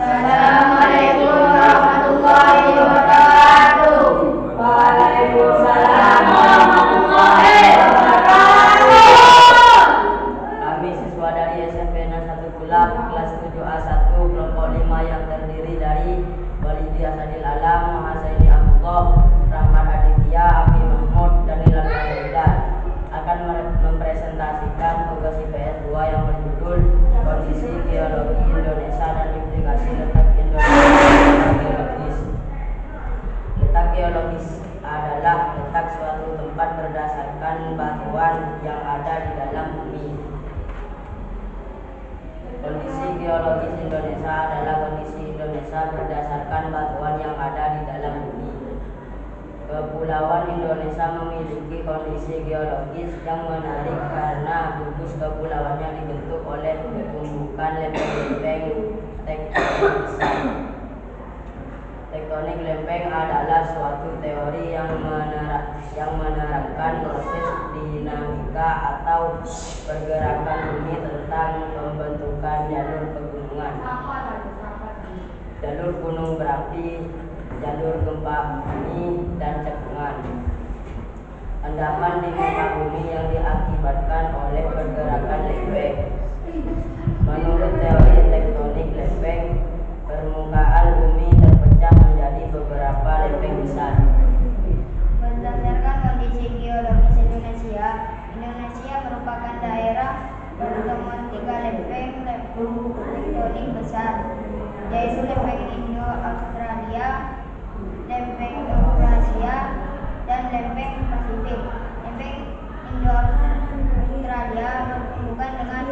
Assalamualaikum warahmatullahi wabarakatuh. Waalaikumsalam warahmatullahi wabarakatuh. Kami siswa dari SMP Negeri 1 Kulab kelas 7A1 kelompok 5 yang terdiri dari Walidi Hasanil Alam, Mahasaini Abdullah, Rahmat Aditya, Abi Mahmud, dan Nilal Fadillah akan mempresentasikan tugas IPS 2 yang berjudul Kondisi Geologi Indonesia dan Implikasi Letak Geologis. Letak geologis adalah letak suatu tempat berdasarkan batuan yang ada di dalam bumi. Kondisi geologis Indonesia adalah kondisi Indonesia berdasarkan batuan yang ada di dalam bumi. Kepulauan Indonesia memiliki kondisi geologis yang menarik karena gugus kepulauannya dibentuk oleh tumbukan lempeng-lempeng tektonik besar. Tektonik lempeng adalah suatu teori yang menerangkan proses dinamika atau pergerakan bumi tentang pembentukan jalur pegunungan, jalur gunung berapi, jalur gempa bumi, dan cekungan. Endapan di muka bumi yang diakibatkan oleh pergerakan lempeng. Menurut teori tektonik lempeng, permukaan bumi terpecah menjadi beberapa lempeng besar. Berdasarkan kondisi geologis Indonesia, Indonesia merupakan daerah pertemuan 3 lempeng tektonik besar, yaitu lempeng Indo-Australia, lempeng Eurasia, dan lempeng Pasifik. Lempeng Indo-Australia berhubungan dengan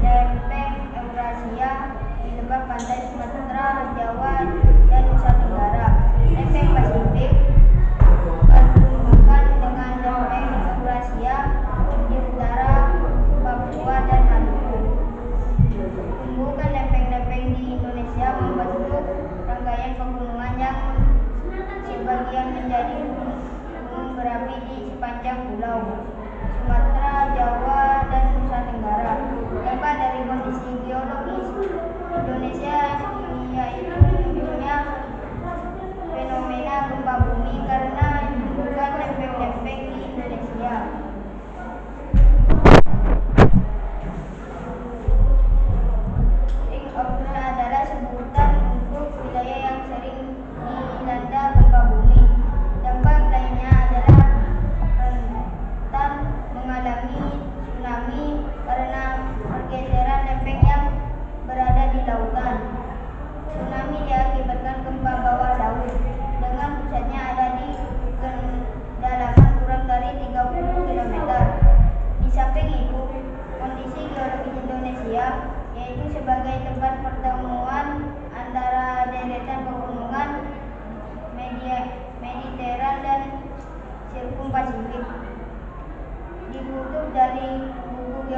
lempeng Eurasia di lebar pantai Sumatera, Jawa, dan Nusa Tenggara. Lempeng Pasifik berhubungan dengan lempeng Eurasia di utara Papua dan Maluku. Tumbukan lempeng-lempeng di Indonesia membentuk rangkaian pegunungan yang sebagian menjadi gunung berapi di sepanjang pulau Sumatera, Jawa, dan Nusa Tenggara. Dampak dari kondisi geologis Indonesia yaitu munculnya fenomena gempa bumi karena tumbukan lempeng-lempeng di Indonesia. Ring of Fire adalah sebutan untuk wilayah yang sering dilanda gempa bumi. Dampak lainnya adalah rentan mengalami tsunami karena pergeseran lempeng yang berada di lautan. Tsunami diakibatkan gempa bawah laut dengan pusatnya ada di kedalaman kurang dari 30 km. Di samping itu, kondisi geologis Indonesia yaitu sebagai tempat pertemuan antara deretan pegunungan Mediteran dan Sirkum Pasifik. Dikutip dari buku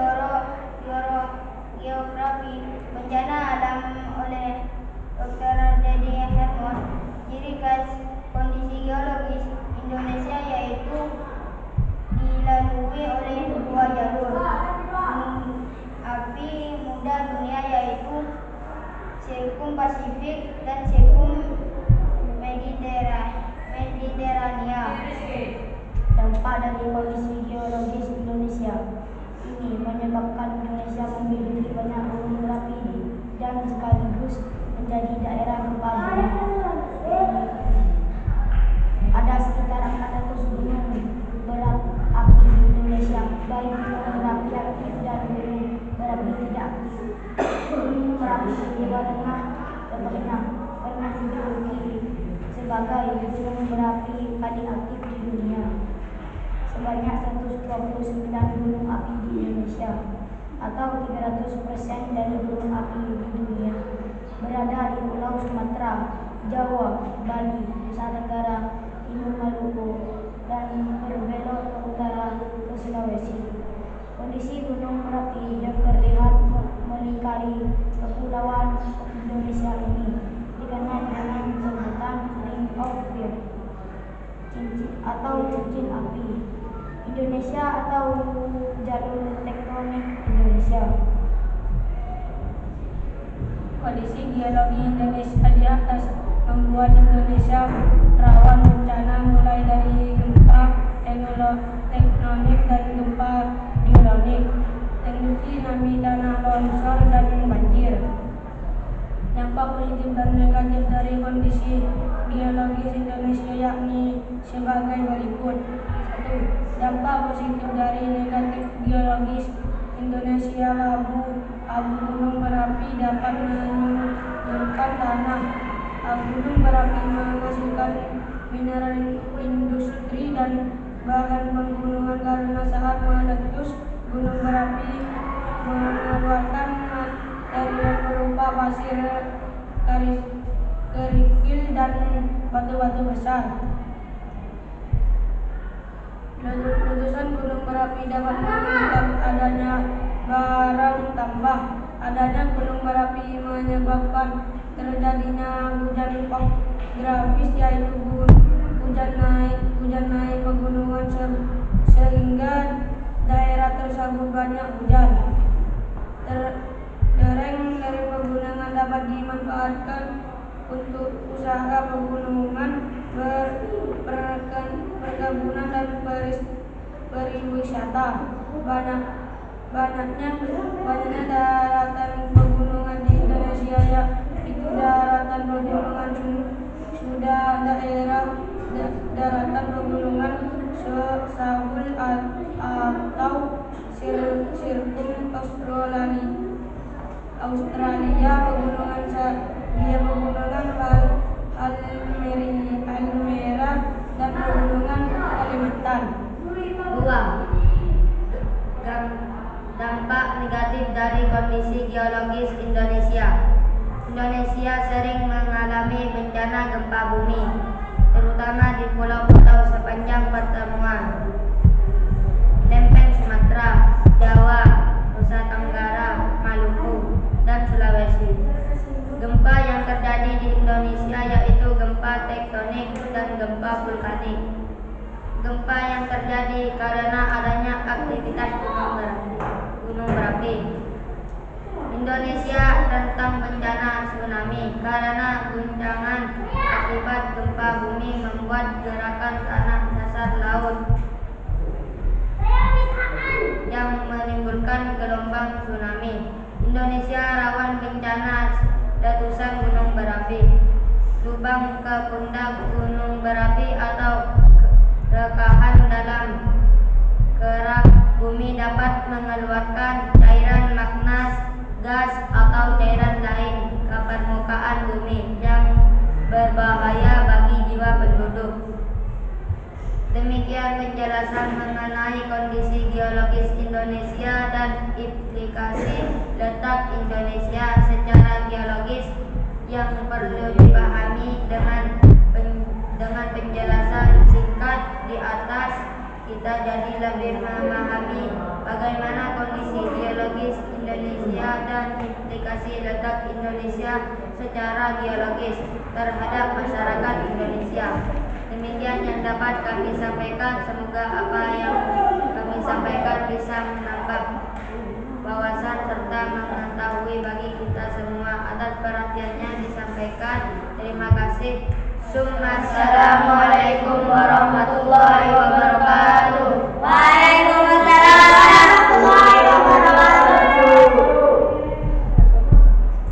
Geografi Bencana Alam oleh Dr. Dedi Hermon, ciri khas kondisi geologis Indonesia yaitu dilalui oleh 2 jalur gunung api muda dunia yaitu Sirkum Pasifik dan Sirkum Mediterania. Dampak dari kondisi geologis Indonesia ini menyebabkan Indonesia memiliki banyak gunung berapi dan sekaligus menjadi daerah gempa bumi. Ada sekitar 400 gunung berapi di Indonesia, baik gunung berapi aktif dan gunung berapi tidak aktif. Gunung berapi di Jawa Tengah pernah dijuluki sebagai gunung berapi paling aktif di dunia. Sebanyak 129 gunung api di Indonesia, atau 300% dari gunung api di dunia, berada di Pulau Sumatera, Jawa, Bali, Nusa Tenggara, Timur Maluku, dan berbelok ke utara ke Sulawesi. Kondisi gunung berapi yang terlihat melingkari kepulauan Indonesia ini dikenal dengan sebutan Ring of Fire atau cincin api Indonesia atau jalur tektonik Indonesia. kondisi geologi Indonesia di atas membuat Indonesia rawan bencana mulai dari gempa tektonik dan gempa geologi, tsunami, tanah longsor, dan banjir. Dampak positif dan negatif dari kondisi geologis Indonesia yakni sebagai berikut. 1. Dampak positif dari negatif geologis Indonesia. Abu gunung berapi dapat menyuburkan tanah. Gunung berapi menghasilkan mineral industri dan bahan penggunungan karena saat meletus gunung berapi mengeluarkan material berupa pasir, kerikil, dan batu-batu besar. Letusan gunung berapi dapat menyebabkan adanya barang tambah. Adanya gunung berapi menyebabkan terjadinya hujan grafis, yaitu hujan naik pegunungan sehingga daerah tersebut banyak hujan. Lereng dari pegunungan dapat dimanfaatkan untuk usaha pegunungan, perkebunan, dan pariwisata. Banyaknya daratan pegunungan di Indonesia, yaitu daratan pegunungan sudah daratan pegunungan Sahul atau Sirkum Australia, pegunungan Halmera, dan pegunungan Kalimantan. 2. Dampak negatif dari kondisi geologis Indonesia. Indonesia sering mengalami bencana gempa bumi, terutama di pulau-pulau sepanjang pertemuan lempeng Sumatera, Jawa, Nusa Tenggara, Maluku, dan Sulawesi. Gempa yang terjadi di Indonesia yaitu gempa tektonik dan gempa vulkanik. Gempa yang terjadi karena adanya aktivitas gunung berapi. Indonesia rentan bencana tsunami karena guncangan akibat gempa bumi membuat gerakan tanah dasar laut yang menimbulkan gelombang tsunami. Indonesia rawan bencana letusan gunung berapi. Lubang ke pundak gunung berapi atau rekahan dalam kerak bumi dapat mengeluarkan cairan magmas, gas, atau cairan lain ke permukaan bumi yang berbahaya bagi jiwa penduduk. Demikian penjelasan mengenai kondisi geologis Indonesia dan implikasi letak Indonesia secara geologis yang perlu dipahami. Dengan penjelasan singkat di atas, kita jadi lebih memahami bagaimana kondisi geologis Indonesia dan implikasi letak Indonesia secara geologis terhadap masyarakat Indonesia. Demikian yang dapat kami sampaikan. Semoga apa yang kami sampaikan bisa menambah wawasan serta mengetahui bagi kita semua. Atas perhatiannya disampaikan. Terima kasih. Assalamualaikum warahmatullahi wabarakatuh. Waalaikumsalam.